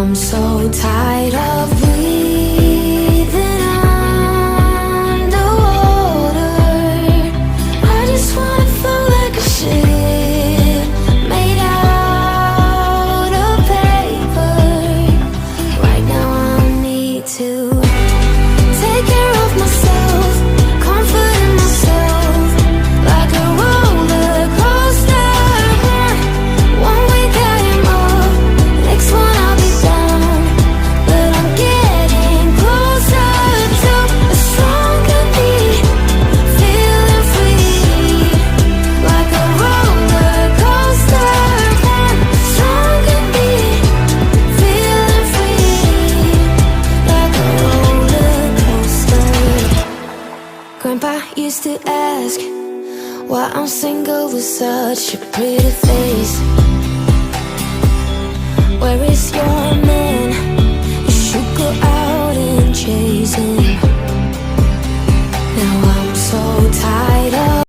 I'm so tired of breathing underwater. I just wanna float like a ship made out of paper. Right now I need to take care of myself, comforting myself like a roller coaster. One week I am up, next one I'll be down, but I'm getting closer to a stronger me, feeling free like a roller coaster. One stronger me, feeling free like a roller coaster. Grandpa used to ask why I'm single with such a pretty face. Where is your